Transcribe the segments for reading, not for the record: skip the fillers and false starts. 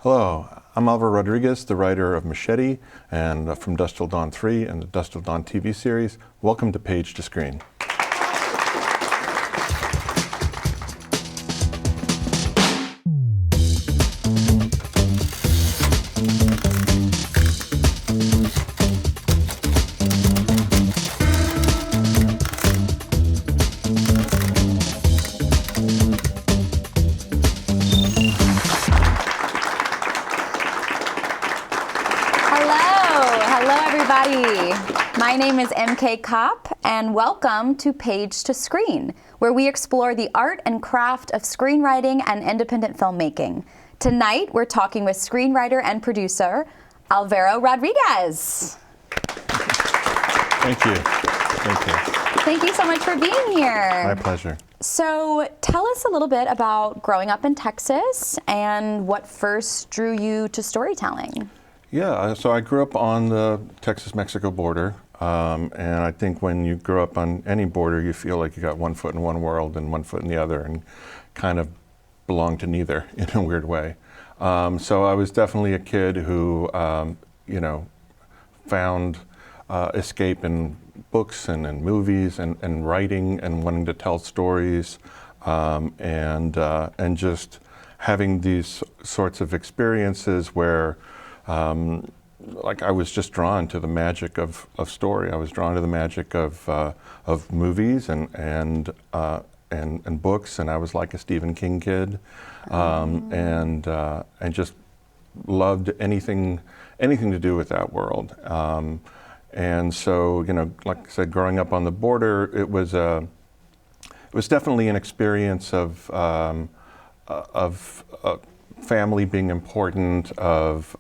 Hello, I'm Alvaro Rodriguez, the writer of Machete and from Dusk Till Dawn 3 and the Dusk Till Dawn TV series. Welcome to Page to Screen. My name is MK Kopp, and welcome to Page to Screen, where we explore the art and craft of screenwriting and independent filmmaking. Tonight, we're talking with screenwriter and producer, Alvaro Rodriguez. Thank you. Thank you. Thank you so much for being here. My pleasure. So tell us a little bit about growing up in Texas and what first drew you to storytelling. Yeah, so I grew up on the Texas-Mexico border, and I think when you grow up on any border, you feel like you got one foot in one world and one foot in the other, and kind of belong to neither in a weird way. So I was definitely a kid who, found escape in books and in movies and writing and wanting to tell stories, and just having these sorts of experiences where like I was just drawn to the magic of story. I was drawn to the magic of movies and books, and I was like a Stephen King kid, and just loved anything to do with that world. And so, like I said, growing up on the border, it was definitely an experience of family being important, of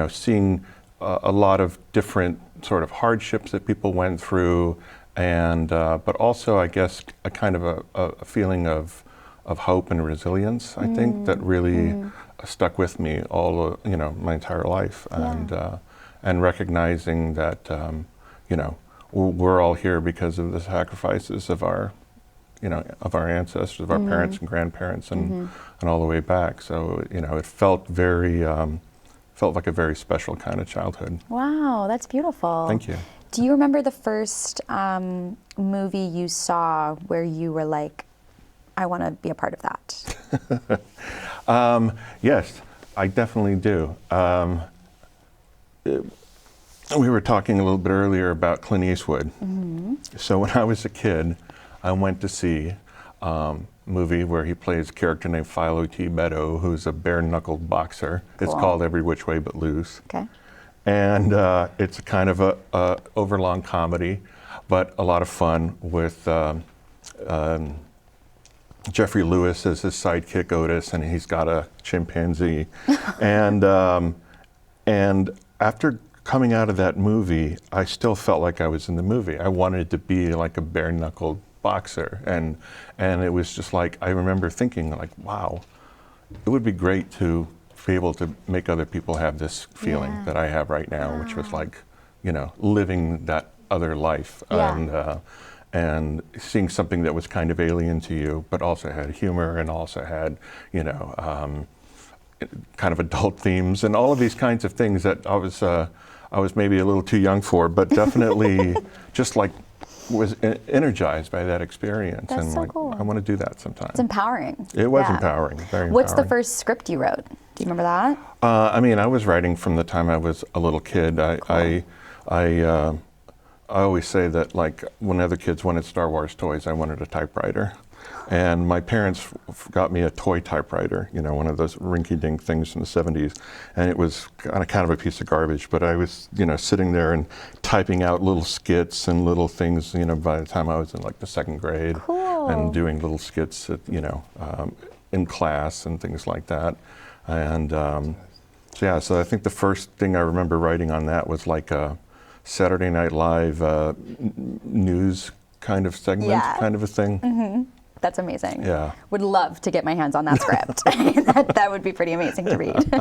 seeing a lot of different sort of hardships that people went through, and but also, I guess, a kind of a feeling of hope and resilience. I think that really stuck with me all my entire life, and recognizing that we're all here because of the sacrifices of our ancestors, of our parents and grandparents, and all the way back. So it felt like a very special kind of childhood. Wow, that's beautiful. Thank you. Do you remember the first movie you saw where you were like, I want to be a part of that? Yes, I definitely do. We were talking a little bit earlier about Clint Eastwood. So when I was a kid, I went to see a movie where he plays a character named Philo T. Beddoe, who's a bare-knuckled boxer. Cool. It's called Every Which Way But Loose. Okay. And it's kind of a overlong comedy, but a lot of fun with Jeffrey Lewis as his sidekick Otis, and he's got a chimpanzee. and after coming out of that movie, I still felt like I was in the movie. I wanted to be like a bare-knuckled boxer, and it was just like, I remember thinking like, wow, it would be great to be able to make other people have this feeling that I have right now, which was like, living that other life, and seeing something that was kind of alien to you, but also had humor and also had, kind of adult themes and all of these kinds of things that I was maybe a little too young for, but definitely just like was energized by that experience. That's and so like, cool. I want to do that sometime. It's empowering. It was empowering, very What's empowering. the first script you wrote? Do you remember that? I was writing from the time I was a little kid. I always say that, like, when other kids wanted Star Wars toys, I wanted a typewriter. And my parents got me a toy typewriter, one of those rinky-dink things from the 70s. And it was kind of a piece of garbage, but I was, sitting there and typing out little skits and little things, by the time I was in like the second grade. Cool. And doing little skits, in class and things like that. And so I think the first thing I remember writing on that was like a Saturday Night Live news kind of segment, kind of a thing. That's amazing. Yeah. Would love to get my hands on that script. that would be pretty amazing to read.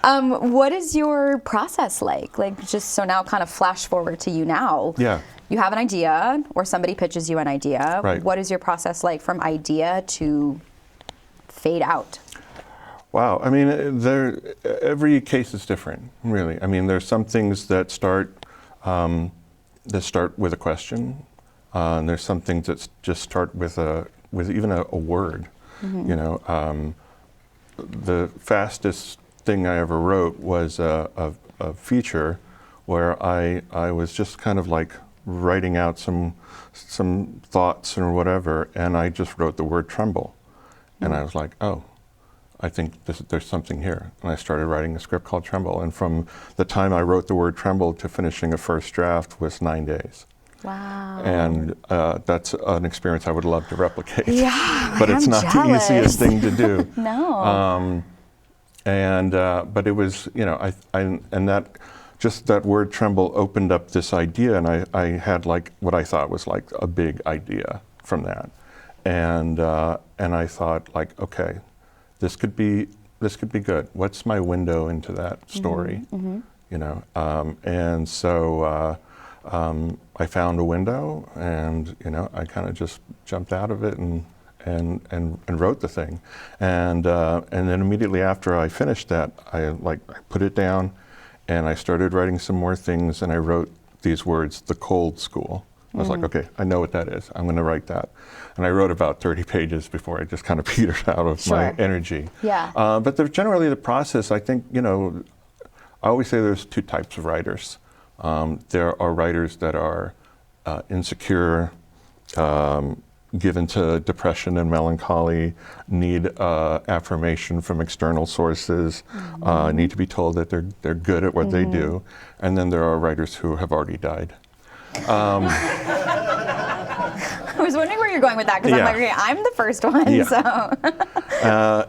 What is your process like? Like, just so now kind of flash forward to you now. Yeah. You have an idea, or somebody pitches you an idea. Right. What is your process like from idea to fade out? Wow. I mean, every case is different, really. I mean, there's some things that start with a question, and there's some things that just start with even a word. You know, the fastest thing I ever wrote was a feature where I was just kind of like writing out some thoughts or whatever, and I just wrote the word tremble, and I was like, oh. I think there's something here. And I started writing a script called Tremble. And from the time I wrote the word Tremble to finishing a first draft was 9 days. Wow. And that's an experience I would love to replicate. Yeah, But it's not the easiest thing to do. No. But it was, you know, and that word Tremble opened up this idea, and I had like what I thought was like a big idea from that. And I thought like, okay, this could be good. What's my window into that story? You know, and so I found a window, and you know, I kind of just jumped out of it and wrote the thing, and then immediately after I finished that, I put it down, and I started writing some more things, and I wrote these words, the cold school. I was like, okay, I know what that is. I'm going to write that. And I wrote about 30 pages before I just kind of petered out of my energy. Yeah. But generally the process, I think, you know, I always say there's two types of writers. There are writers that are insecure, given to depression and melancholy, need affirmation from external sources, need to be told that they're good at what they do. And then there are writers who have already died. I was wondering where you're going with that, because I'm like, okay, I'm the first one, so.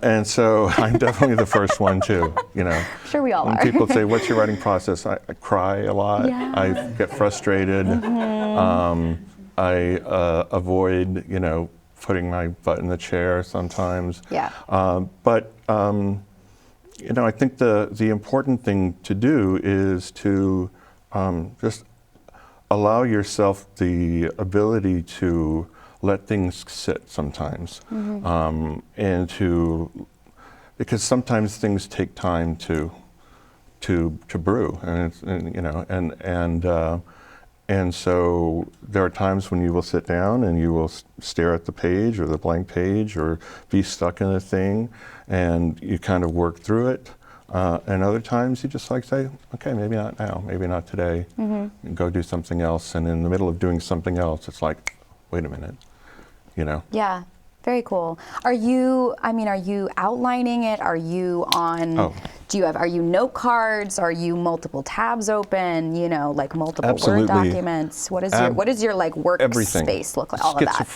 And so I'm definitely the first one too, you know. Sure we all when are. people say, what's your writing process? I cry a lot. Yeah. I get frustrated. I avoid, you know, putting my butt in the chair sometimes. Yeah. But you know, I think the important thing to do is to just allow yourself the ability to let things sit sometimes, and because sometimes things take time to brew, and you know, and so there are times when you will sit down and you will stare at the page or the blank page or be stuck in a thing, and you kind of work through it. And other times you just like say, okay, maybe not now, maybe not today, and go do something else. And in the middle of doing something else, it's like, wait a minute, you know? Yeah, very cool. Are you outlining it? Are you on, are you note cards? Are you multiple tabs open, you know, like multiple Word documents? What is your like workspace look like, all of that?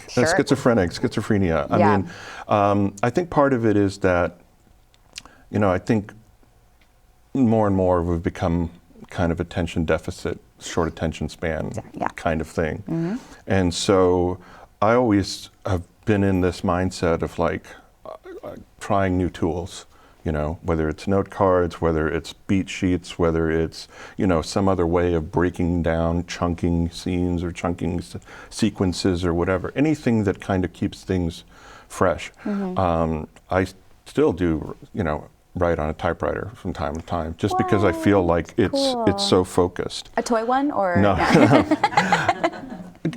Schizophrenia. I mean, I think part of it is that, you know, I think more and more we've become kind of attention deficit, short attention span kind of thing. And so I always have been in this mindset of like trying new tools, you know, whether it's note cards, whether it's beat sheets, whether it's, you know, some other way of breaking down, chunking scenes or chunking sequences or whatever, anything that kind of keeps things fresh. I still do, you know, write on a typewriter from time to time, just because I feel like it's so focused. A toy one or no?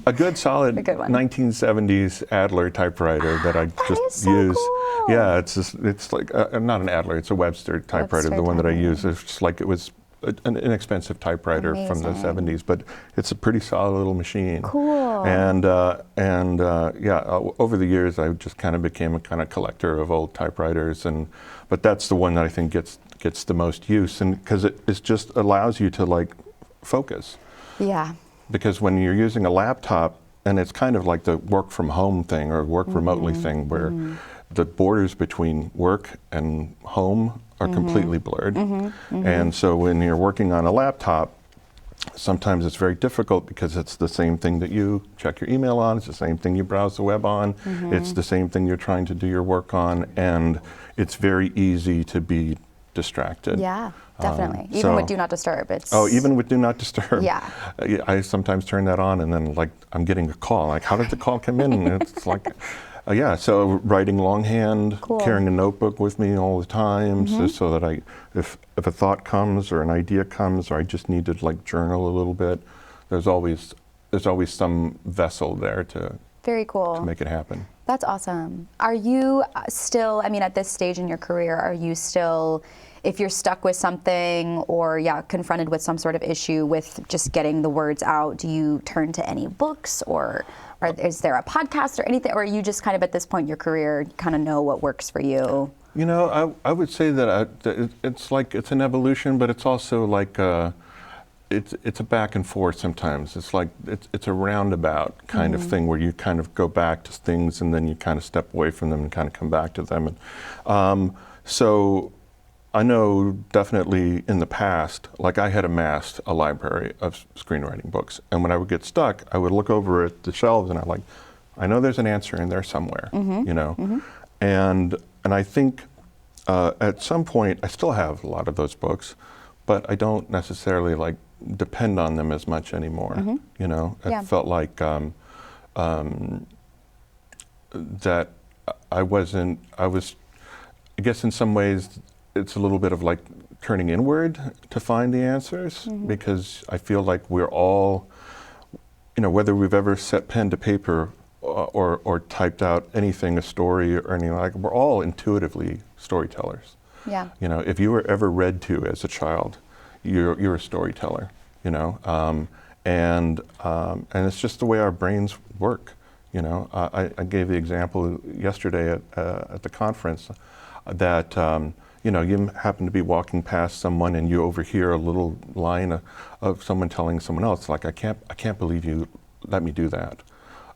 A good solid 1970s Adler typographer that I just use. Cool. Yeah, it's like not an Adler, it's a Webster typewriter. The one that I use, it's just like it was an inexpensive typewriter from the 70s, but it's a pretty solid little machine. Cool. And over the years I just kind of became a kind of collector of old typewriters, but that's the one that I think gets the most use, and because it just allows you to like focus. Yeah. Because when you're using a laptop, and it's kind of like the work from home thing or work remotely thing, where the borders between work and home are completely blurred. And so when you're working on a laptop, sometimes it's very difficult because it's the same thing that you check your email on, it's the same thing you browse the web on, it's the same thing you're trying to do your work on, and it's very easy to be distracted. Yeah, definitely. Even with Do Not Disturb, it's... Oh, even with Do Not Disturb. Yeah. I sometimes turn that on and then like I'm getting a call. Like, how did the call come in? And it's like, Yeah, so writing longhand, Cool. carrying a notebook with me all the time, so that if a thought comes or an idea comes, or I just need to like journal a little bit, there's always some vessel there to Very cool. make it happen. That's awesome. Are you still, I mean, at this stage in your career, are you still, if you're stuck with something or, confronted with some sort of issue with just getting the words out, do you turn to any books or is there a podcast or anything? Or are you just kind of at this point in your career, kind of know what works for you? You know, I would say that it's an evolution, but it's also like it's a back and forth sometimes. It's like it's a roundabout kind of thing where you kind of go back to things and then you kind of step away from them and kind of come back to them. And so I know definitely in the past, like I had amassed a library of screenwriting books, and when I would get stuck, I would look over at the shelves and I know there's an answer in there somewhere, you know, and I think at some point I still have a lot of those books, but I don't necessarily like depend on them as much anymore. You know, it felt like that I guess in some ways it's a little bit of like turning inward to find the answers, because I feel like we're all, you know, whether we've ever set pen to paper or typed out anything, a story or anything like, we're all intuitively storytellers. Yeah. You know, if you were ever read to as a child, you're a storyteller, you know, and it's just the way our brains work. You know, I gave the example yesterday at the conference that you know, you happen to be walking past someone and you overhear a little line of someone telling someone else, like, I can't believe you let me do that.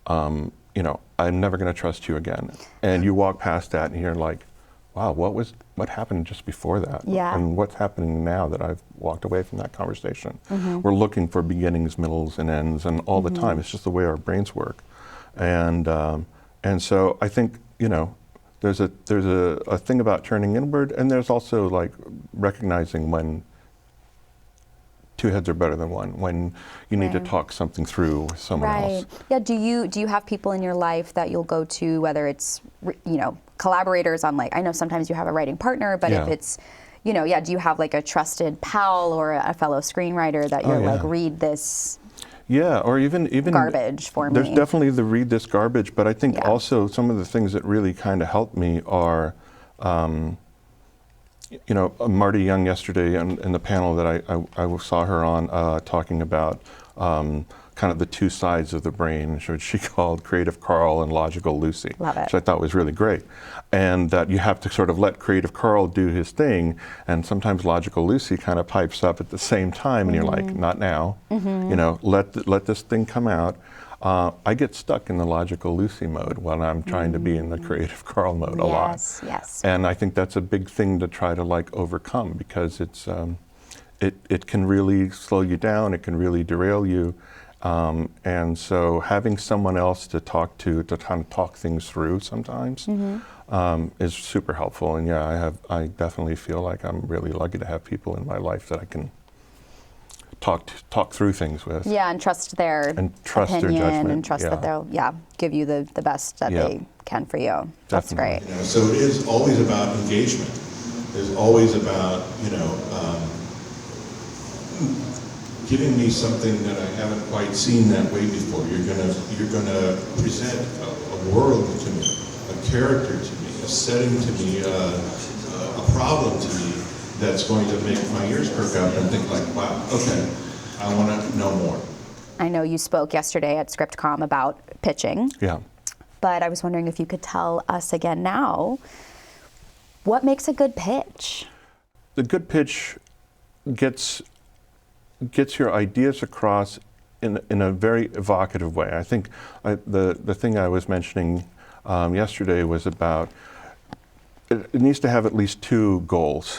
You know, I'm never going to trust you again. And you walk past that and you're like, wow, what happened just before that? Yeah. And what's happening now that I've walked away from that conversation? We're looking for beginnings, middles, and ends, and all the time. It's just the way our brains work. And so I think, you know, there's a thing about turning inward, and there's also like recognizing when two heads are better than one, when you need to talk something through with someone else. Yeah. Do you have people in your life that you'll go to, whether it's, you know, collaborators on, like, I know sometimes you have a writing partner, but if it's, you know, do you have like a trusted pal or a fellow screenwriter that you're like, read this? Yeah, or even garbage for me. There's definitely the read this garbage, but I think also some of the things that really kind of helped me are, you know, Marty Young yesterday in the panel that I saw her on talking about kind of the two sides of the brain, which she called Creative Carl and Logical Lucy. Love it. Which I thought was really great. And that you have to sort of let Creative Carl do his thing, and sometimes Logical Lucy kind of pipes up at the same time, and you're like, not now. You know, let this thing come out. I get stuck in the Logical Lucy mode when I'm trying to be in the Creative Carl mode a lot. Yes. And I think that's a big thing to try to like overcome, because it's it can really slow you down, it can really derail you. And so having someone else to talk to kind of talk things through sometimes is super helpful. And I definitely feel like I'm really lucky to have people in my life that I can talk through things with. Yeah, and trust their opinion, their judgment, and trust that they'll give you the best that they can for you. That's great. You know, so it is always about engagement. It's always about, you know, giving me something that I haven't quite seen that way before. You're gonna present a world to me, a character to me, a setting to me, a problem to me that's going to make my ears perk up and think like, wow, okay, I want to know more. I know you spoke yesterday at ScriptCom about pitching. Yeah. But I was wondering if you could tell us again now, what makes a good pitch? The good pitch gets your ideas across in a very evocative way. I think the thing I was mentioning yesterday was about it needs to have at least two goals,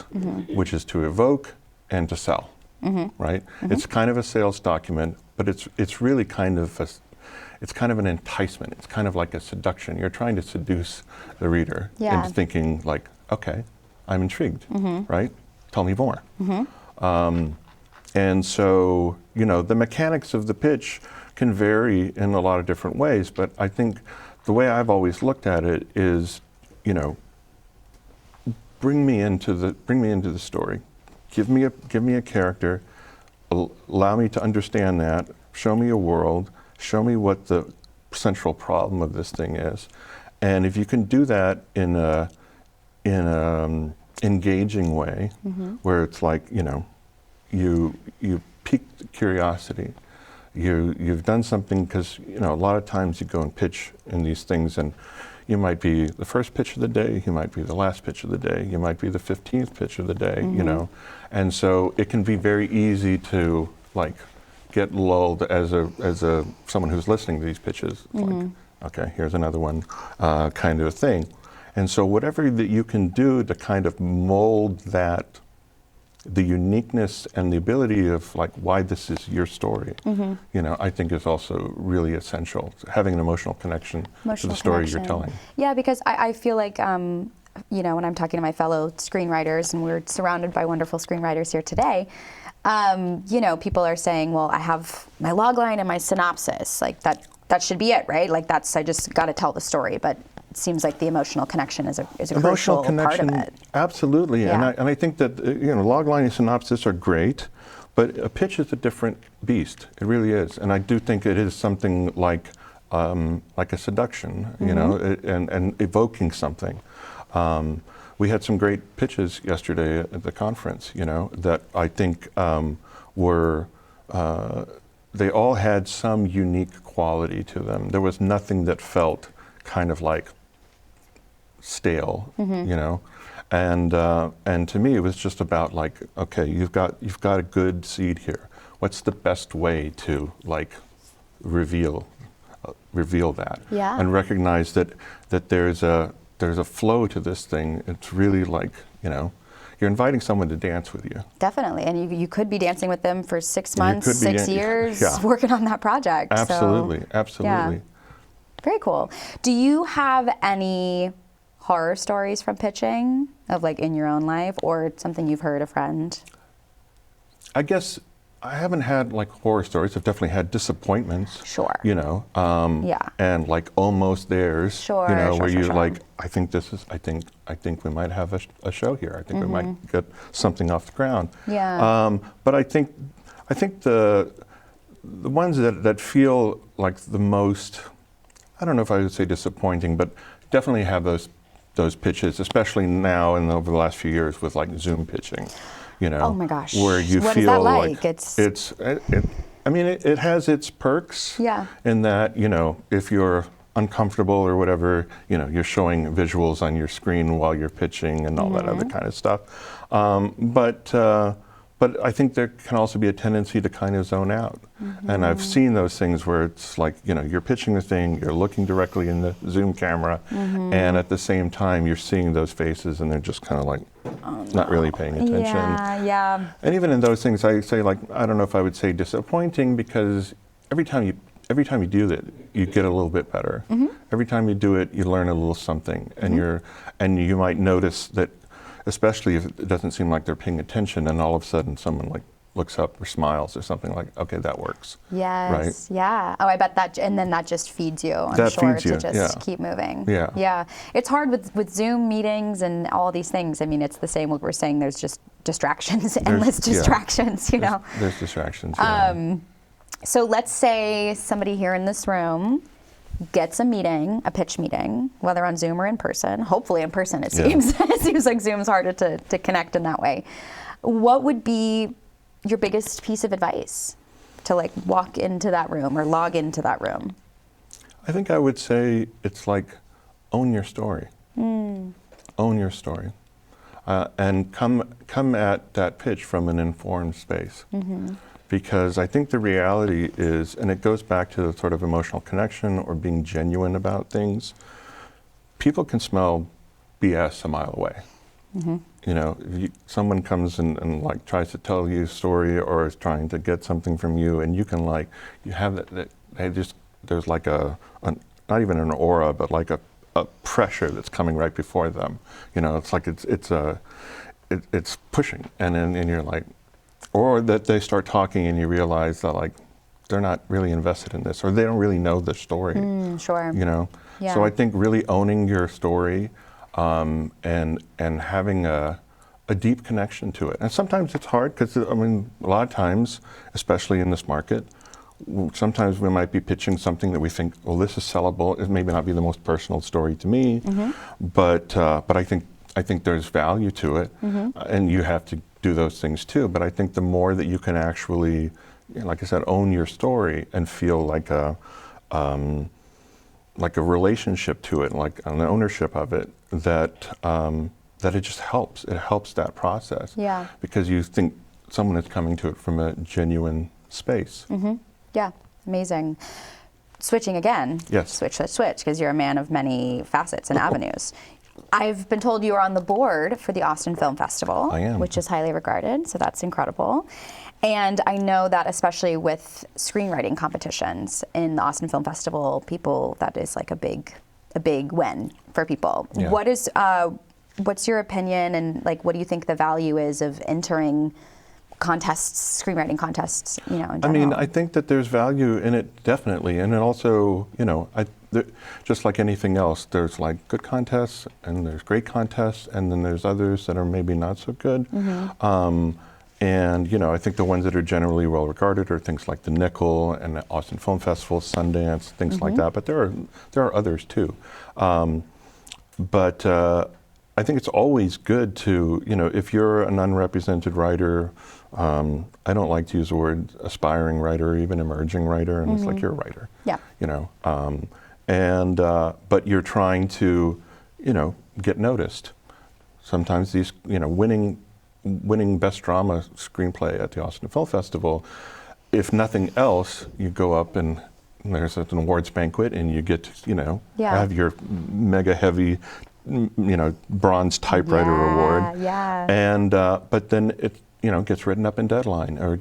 which is to evoke and to sell, right? It's kind of a sales document, but it's really kind of it's kind of an enticement. It's kind of like a seduction. You're trying to seduce the reader into thinking like, okay, I'm intrigued, right? Tell me more. And so, you know, the mechanics of the pitch can vary in a lot of different ways, but I think the way I've always looked at it is, you know, bring me into the story. Give me a character. Allow me to understand that. Show me a world. Show me what the central problem of this thing is. And if you can do that in a engaging way, where it's like, you know, you pique the curiosity. You've done something, because, you know, a lot of times you go and pitch in these things, and you might be the first pitch of the day, you might be the last pitch of the day, you might be the 15th pitch of the day, you know. And so it can be very easy to like get lulled as a someone who's listening to these pitches. Like, okay, here's another one, kind of a thing. And so whatever that you can do to kind of mold that, the uniqueness and the ability of like why this is your story, you know, I think is also really essential. Having an emotional connection to the story you're telling. Yeah, because I feel like, you know, when I'm talking to my fellow screenwriters, and we're surrounded by wonderful screenwriters here today, you know, people are saying, well, I have my logline and my synopsis, like that should be it, right? Like I just got to tell the story, but it seems like the emotional connection is a crucial part of it. Absolutely, Yeah. and I think that, you know, logline and synopsis are great, but a pitch is a different beast. It really is, and I do think it is something like a seduction, you know, and evoking something. We had some great pitches yesterday at the conference, you know, that I think were, they all had some unique quality to them. There was nothing that felt kind of like stale, you know, and to me it was just about like, okay, you've got a good seed here. What's the best way to like reveal that, and recognize that there's a flow to this thing. It's really like, you know, you're inviting someone to dance with you. Definitely, and you could be dancing with them for 6 months, 6 years, yeah. working on that project. Absolutely, so, absolutely. Yeah. Very cool. Do you have any horror stories from pitching, of like in your own life, or something you've heard a friend? I guess I haven't had like horror stories. I've definitely had disappointments. Sure. You know, yeah. and like almost theirs. Sure. You know, sure, where sure, you sure. like, I think we might have a show here. I think we might get something off the ground. Yeah. But I think the ones that feel like the most, I don't know if I would say disappointing, but definitely have those pitches, especially now and over the last few years with like Zoom pitching, you know. Oh my gosh. Where you what feel is that like? I mean, it has its perks. Yeah. In that, you know, if you're uncomfortable or whatever, you know, you're showing visuals on your screen while you're pitching and all that other kind of stuff. But I think there can also be a tendency to kind of zone out. And I've seen those things where it's like, you know, you're pitching the thing, you're looking directly in the Zoom camera, and at the same time you're seeing those faces and they're just kind of like not really paying attention. Yeah, yeah. And even in those things, I say, like, I don't know if I would say disappointing, because every time you do that, you get a little bit better. Every time you do it, you learn a little something, and you might notice that, especially if it doesn't seem like they're paying attention, and all of a sudden someone like looks up or smiles or something, like, okay, that works. Yes. Right? Yeah. Oh, I bet that, and then that just feeds you, I'm That sure, feeds you, to just yeah. keep moving. Yeah. Yeah. It's hard with Zoom meetings and all these things. I mean, it's the same what we're saying. There's just distractions, endless distractions, you know. There's distractions. Yeah. So let's say somebody here in this room gets a meeting, a pitch meeting, whether on Zoom or in person. Hopefully in person, it seems. It seems like Zoom's harder to connect in that way. What would be your biggest piece of advice to like walk into that room or log into that room? I think I would say it's like, own your story. Own your story. And come at that pitch from an informed space. Because I think the reality is, and it goes back to the sort of emotional connection or being genuine about things, people can smell BS a mile away. You know, if someone comes and like tries to tell you a story or is trying to get something from you, and you can like, you have that there's like a not even an aura, but like a pressure that's coming right before them. You know, it's like it's pushing, and then you're like, or that they start talking and you realize that like they're not really invested in this, or they don't really know the story. Sure. You know, Yeah. So I think really owning your story and having a deep connection to it. And sometimes it's hard because, I mean, a lot of times, especially in this market, sometimes we might be pitching something that we think, well, this is sellable. It may not be the most personal story to me, but I think there's value to it, and you have to do those things too. But I think the more that you can actually, like I said, own your story and feel like a relationship to it, like an ownership of it, that it just helps. It helps that process. Yeah. Because you think someone is coming to it from a genuine space. Yeah, amazing. Switching again. Yes. Switch, because you're a man of many facets and avenues. I've been told you are on the board for the Austin Film Festival. I am. Which is highly regarded, so that's incredible. And I know that especially with screenwriting competitions in the Austin Film Festival, that is like a big win for people. Yeah. What's your opinion, and like, what do you think the value is of entering contests, screenwriting contests, in general? I mean, I think that there's value in it, definitely. And it also, just like anything else, there's like good contests and there's great contests, and then there's others that are maybe not so good. And, I think the ones that are generally well regarded are things like the Nickel and the Austin Film Festival, Sundance, things like that. But there are others too. But I think it's always good to, if you're an unrepresented writer, I don't like to use the word aspiring writer or even emerging writer, and it's like you're a writer. Yeah. But you're trying to, get noticed. Sometimes these, winning Best Drama Screenplay at the Austin Film Festival, if nothing else, you go up and there's an awards banquet and you get to, have your mega heavy, bronze typewriter award. Yeah. And, but then it, gets written up in Deadline or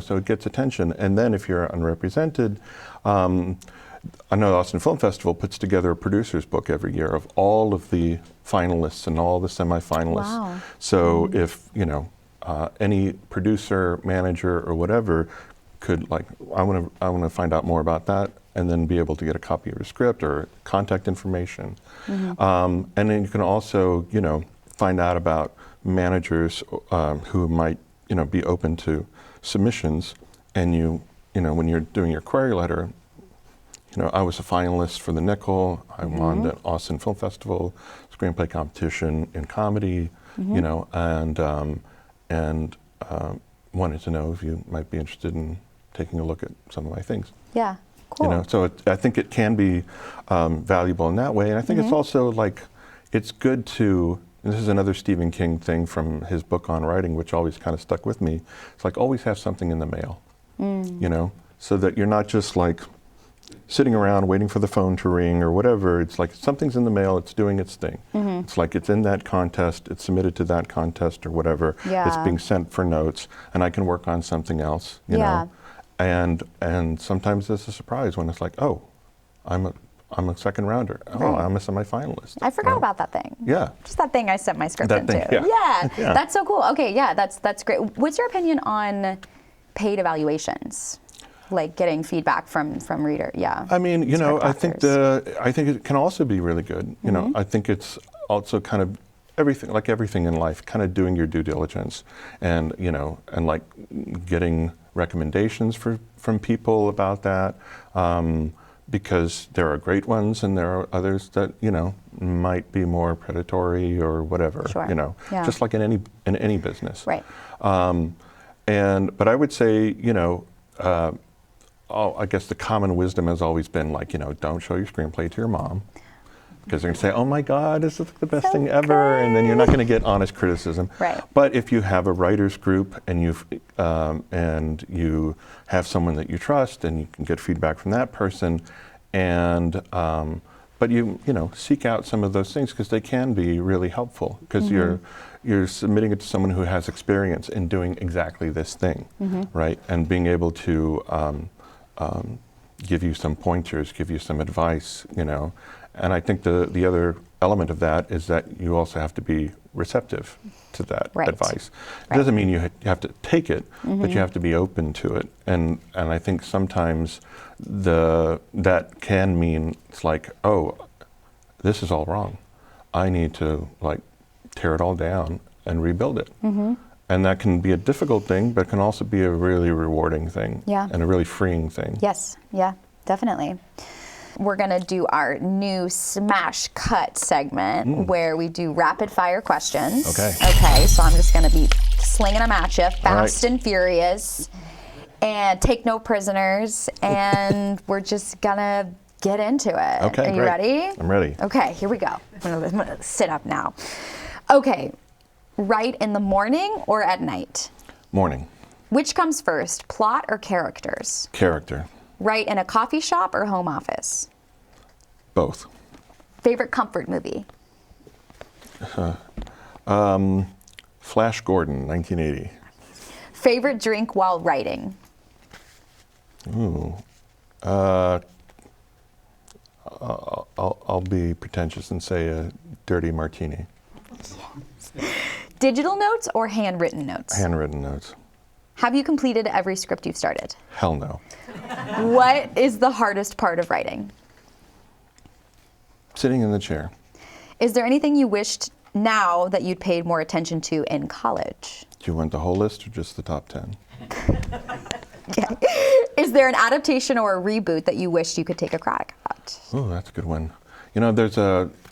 so it gets attention. And then if you're unrepresented, I know the Austin Film Festival puts together a producer's book every year of all of the finalists and all the semifinalists. Wow. So if, any producer, manager, or whatever could I want to find out more about that, and then be able to get a copy of your script or contact information. And then you can also, find out about managers who might, be open to submissions. And when you're doing your query letter, I was a finalist for the Nickel. I won the Austin Film Festival screenplay competition in comedy, and wanted to know if you might be interested in taking a look at some of my things. Yeah, cool. So I think it can be valuable in that way, and I think it's also it's good to. And this is another Stephen King thing from his book on writing, which always kind of stuck with me. It's always have something in the mail, so that you're not just sitting around waiting for the phone to ring or whatever. It's something's in the mail, it's doing its thing. It's it's in that contest, it's submitted to that contest or whatever. Yeah. It's being sent for notes, and I can work on something else, you know. And sometimes it's a surprise when it's oh, I'm a second rounder. Oh, Right. I'm a semifinalist. I forgot about that thing. Yeah. Just that thing I sent my script That into. thing, yeah. Yeah. That's so cool. Okay, yeah, that's great. What's your opinion on paid evaluations? Getting feedback from reader, yeah. I mean, I think Script I think it can also be really good. I think it's also kind of everything in life, kind of doing your due diligence, and getting recommendations from people about that, because there are great ones and there are others that might be more predatory or whatever. Sure. Yeah. Just like in any business. Right. But I would say I guess the common wisdom has always been don't show your screenplay to your mom, because they're going to say, oh my God, this is the best thing ever, and then you're not going to get honest criticism. Right. But if you have a writer's group and you have someone that you trust, and you can get feedback from that person, and but you seek out some of those things, because they can be really helpful, because you're submitting it to someone who has experience in doing exactly this thing, right? And being able to give you some pointers, give you some advice, And I think the other element of that is that you also have to be receptive to that advice. It doesn't mean you have to take it, but you have to be open to it. And I think sometimes that can mean it's oh, this is all wrong. I need to like tear it all down and rebuild it. And that can be a difficult thing, but it can also be a really rewarding thing. Yeah. And a really freeing thing. Yes, yeah, definitely. We're gonna do our new smash cut segment where we do rapid fire questions. Okay. Okay, so I'm just gonna be slinging them at you, fast right. and furious, and take no prisoners, and we're just gonna get into it. Okay, Are you great. ready? I'm ready. Okay, here we go. I'm gonna sit up now. Okay, write in the morning or at night? Morning. Which comes first, plot or characters? Character. Write in a coffee shop or home office? Both. Favorite comfort movie? Flash Gordon, 1980. Favorite drink while writing? I'll be pretentious and say a dirty martini. Digital notes or handwritten notes? Handwritten notes. Have you completed every script you've started? Hell no. What is the hardest part of writing? Sitting in the chair. Is there anything you wished now that you'd paid more attention to in college? Do you want the whole list or just the top 10? Is there an adaptation or a reboot that you wished you could take a crack at? Oh, that's a good one. You know, there's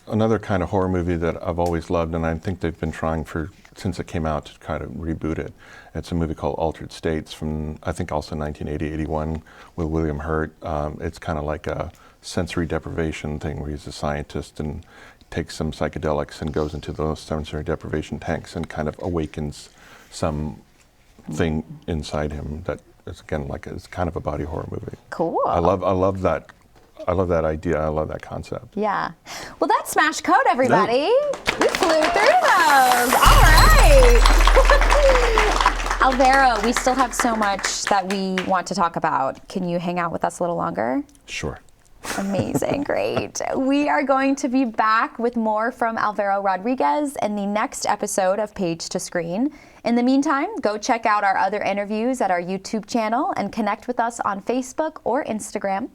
another kind of horror movie that I've always loved, and I think they've been trying since it came out to kind of reboot it. It's a movie called Altered States from, I think, also 1980, 81 with William Hurt. It's kind of like a sensory deprivation thing where he's a scientist and takes some psychedelics and goes into those sensory deprivation tanks and kind of awakens some thing inside him that is, again, like it's kind of a body horror movie. Cool. I love that. I love that idea. I love that concept. Yeah. Well, that's Smash Code, everybody. We flew through those. All right. Alvaro, we still have so much that we want to talk about. Can you hang out with us a little longer? Sure. Amazing, great. We are going to be back with more from Alvaro Rodriguez in the next episode of Page to Screen. In the meantime, go check out our other interviews at our YouTube channel and connect with us on Facebook or Instagram.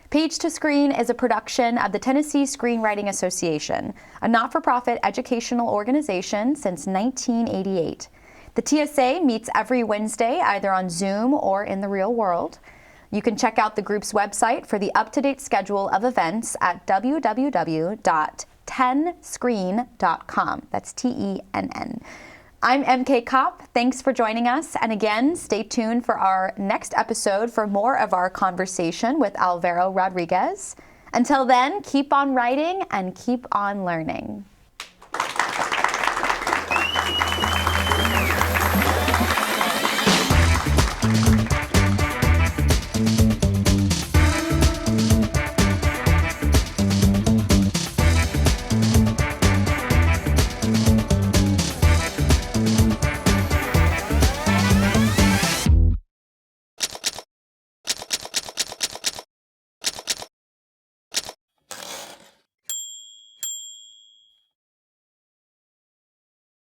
Page to Screen is a production of the Tennessee Screenwriting Association, a not-for-profit educational organization since 1988. The TSA meets every Wednesday either on Zoom or in the real world. You can check out the group's website for the up-to-date schedule of events at www.tenscreen.com. That's Tenn. I'm MK Kopp. Thanks for joining us. And again, stay tuned for our next episode for more of our conversation with Alvaro Rodriguez. Until then, keep on writing and keep on learning.